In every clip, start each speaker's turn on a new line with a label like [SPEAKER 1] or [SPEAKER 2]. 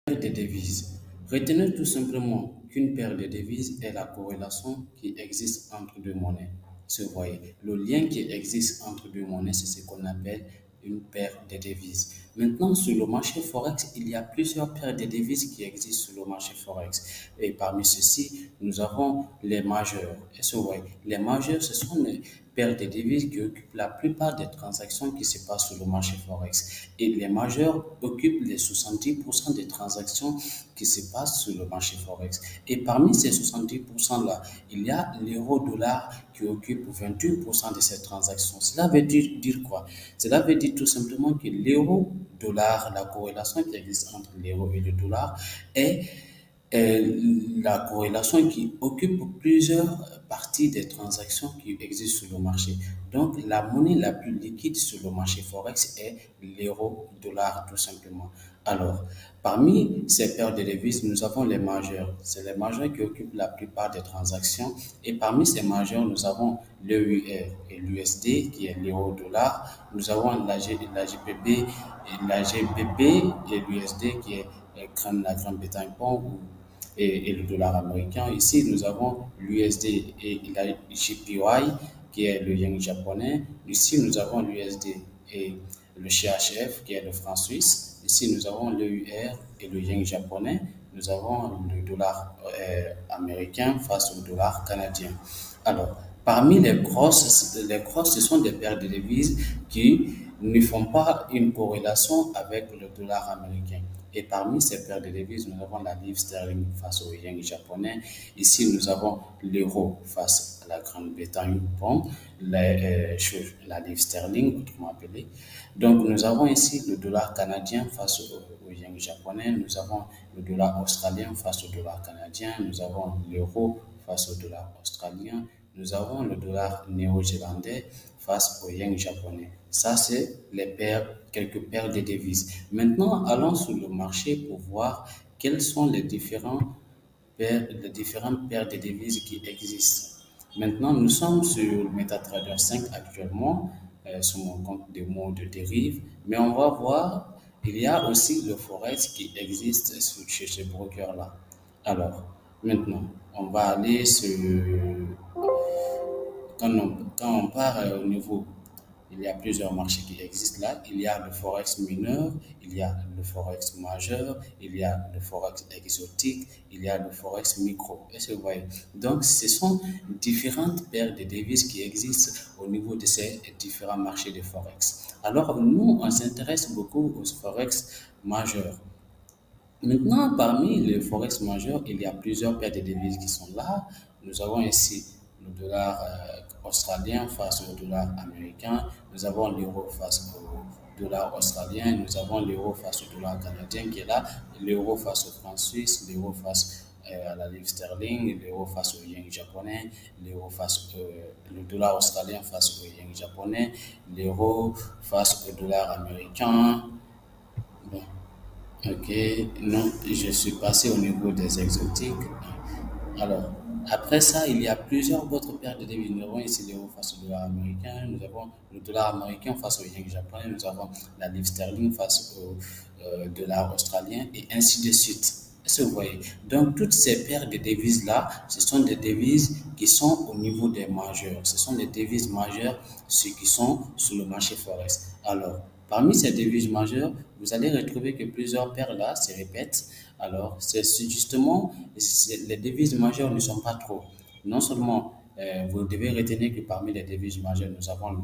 [SPEAKER 1] Des devises. Retenez tout simplement qu'une paire de devises est la corrélation qui existe entre deux monnaies. Vous voyez, le lien qui existe entre deux monnaies, c'est ce qu'on appelle une paire de devises. Maintenant, sur le marché Forex, il y a plusieurs paires de devises qui existent sur le marché Forex. Et parmi ceux-ci, nous avons les majeurs. Et vous voyez, les majeurs, ce sont les paires de devises qui occupent la plupart des transactions qui se passent sur le marché Forex. Et les majeurs occupent les 70% des transactions qui se passent sur le marché Forex. Et parmi ces 70%-là, il y a l'euro-dollar qui occupe 28% de ces transactions. Cela veut dire quoi? Cela veut dire tout simplement que l'euro-dollar, la corrélation qui existe entre l'euro et le dollar est la corrélation qui occupe plusieurs parties des transactions qui existent sur le marché. Donc, la monnaie la plus liquide sur le marché Forex est l'euro-dollar, tout simplement. Alors, parmi ces paires de devises, nous avons les majeurs. C'est les majeurs qui occupent la plupart des transactions. Et parmi ces majeurs, nous avons l'EUR et l'USD, qui est l'euro-dollar. Nous avons la GBP et l'USD, qui est la Grande-Bretagne et le dollar américain. Ici, nous avons l'USD et la JPY, qui est le yen japonais. Ici, nous avons l'USD et le CHF, qui est le franc suisse. Ici, nous avons l'EUR et le yen japonais. Nous avons le dollar américain face au dollar canadien. Alors, parmi les grosses, ce sont des paires de devises qui ne font pas une corrélation avec le dollar américain. Et parmi ces paires de devises, nous avons la livre sterling face au yen japonais. Ici, nous avons l'euro face à la Grande-Bretagne, la livre sterling, autrement appelée. Donc, nous avons ici le dollar canadien face au yen japonais. Nous avons le dollar australien face au dollar canadien. Nous avons l'euro face au dollar australien. Nous avons le dollar néo-zélandais face au yen japonais. Ça, c'est quelques paires de devises. Maintenant, allons sur le marché pour voir quelles sont les différentes paires de devises qui existent. Maintenant, nous sommes sur MetaTrader 5 actuellement, sur mon compte de mots de dérive, mais on va voir, il y a aussi le Forex qui existe chez ce broker-là. Alors, maintenant, on va aller sur quand on part au niveau, il y a plusieurs marchés qui existent là. Il y a le Forex mineur, il y a le Forex majeur, il y a le Forex exotique, il y a le Forex micro. Est-ce que vous voyez? Donc, ce sont différentes paires de devises qui existent au niveau de ces différents marchés de Forex. Alors, nous, on s'intéresse beaucoup aux Forex majeurs. Maintenant, parmi les forex majeurs, il y a plusieurs paires de devises qui sont là. Nous avons ici le dollar australien face au dollar américain. Nous avons l'euro face au dollar australien. Nous avons l'euro face au dollar canadien qui est là. L'euro face au franc suisse. L'euro face à la livre sterling. L'euro face au yen japonais. L'euro face le dollar australien face au yen japonais. L'euro face au dollar américain. Bon. Ok, non, je suis passé au niveau des exotiques. Alors, après ça, il y a plusieurs autres paires de devises. Nous avons ici l'euro face au dollar américain, nous avons le dollar américain face au yen japonais, nous avons la livre sterling face au dollar australien et ainsi de suite. Est-ce que vous voyez? Donc, toutes ces paires de devises-là, ce sont des devises qui sont au niveau des majeurs. Ce sont des devises majeures, ceux qui sont sur le marché forex. Alors, parmi ces devises majeures, vous allez retrouver que plusieurs paires là se répètent. Alors, c'est justement, les devises majeures ne sont pas trop. Non seulement, vous devez retenir que parmi les devises majeures, nous avons le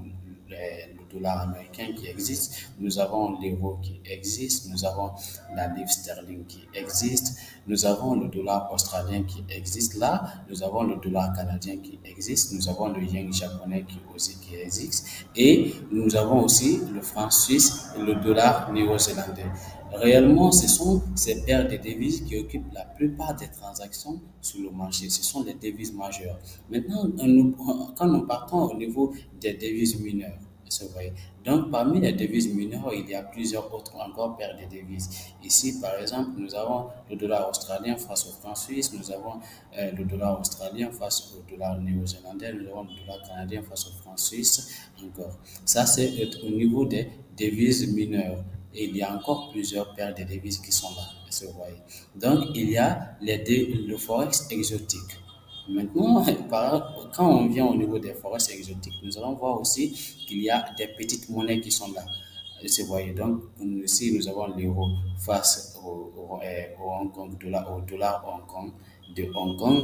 [SPEAKER 1] dollar américain qui existe, nous avons l'euro qui existe, nous avons la livre sterling qui existe, nous avons le dollar australien qui existe là, nous avons le dollar canadien qui existe, nous avons le yen japonais qui aussi qui existe, et nous avons aussi le franc suisse et le dollar néo-zélandais. Réellement, ce sont ces paires de devises qui occupent la plupart des transactions sur le marché. Ce sont les devises majeures. Maintenant, quand nous partons au niveau des devises mineures, vous voyez. Donc, parmi les devises mineures, il y a plusieurs autres encore paires de devises. Ici, par exemple, nous avons le dollar australien face au franc suisse, nous avons le dollar australien face au dollar néo-zélandais, nous avons le dollar canadien face au franc suisse, encore. Ça, c'est au niveau des devises mineures. et il y a encore plusieurs paires de devises qui sont là. Est-ce que vous voyez? Donc, il y a le forex exotique. Maintenant, quand on vient au niveau des forex exotiques, nous allons voir aussi qu'il y a des petites monnaies qui sont là. Vous voyez, donc ici nous avons l'euro face au Hong Kong, au dollar Hong Kong de Hong Kong.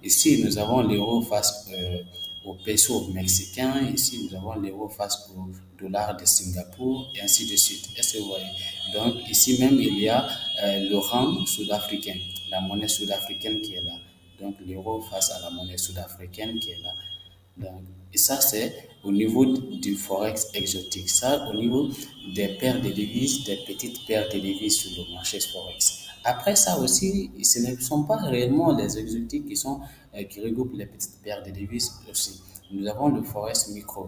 [SPEAKER 1] Ici nous avons l'euro face au peso mexicain. Ici nous avons l'euro face au dollar de Singapour et ainsi de suite. Est-ce que vous voyez? Donc ici même il y a le rand sud-africain, la monnaie sud-africaine qui est là. Donc l'euro face à la monnaie sud-africaine qui est là. Donc, et ça, c'est au niveau du forex exotique. Ça, au niveau des paires de devises, des petites paires de devises sur le marché forex. Après ça aussi, ce ne sont pas réellement les exotiques qui regroupent les petites paires de devises aussi. Nous avons le forex micro.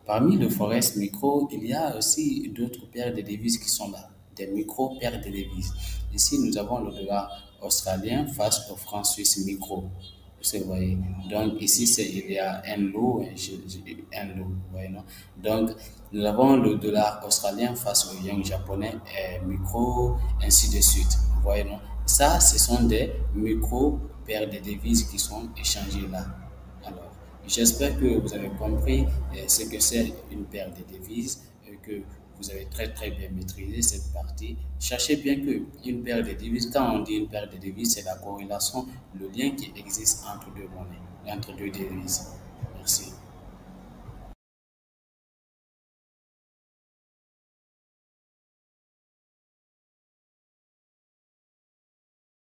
[SPEAKER 1] Parmi le forex micro, il y a aussi d'autres paires de devises qui sont là, des micro-paires de devises. Ici, nous avons le dollar australien face au franc suisse micro. Vous voyez. Donc ici, il y a un lot, un lot, vous voyez, non? Donc, nous avons le dollar australien face au yen japonais, micro, ainsi de suite. Vous voyez, non? Ça, ce sont des micro-paires de devises qui sont échangées là. Alors, j'espère que vous avez compris ce que c'est une paire de devises et que vous avez très très bien maîtrisé cette partie. Sachez bien que une paire de devises, quand on dit une paire de devises, c'est la corrélation, le lien qui existe entre deux monnaies, entre deux devises. Merci.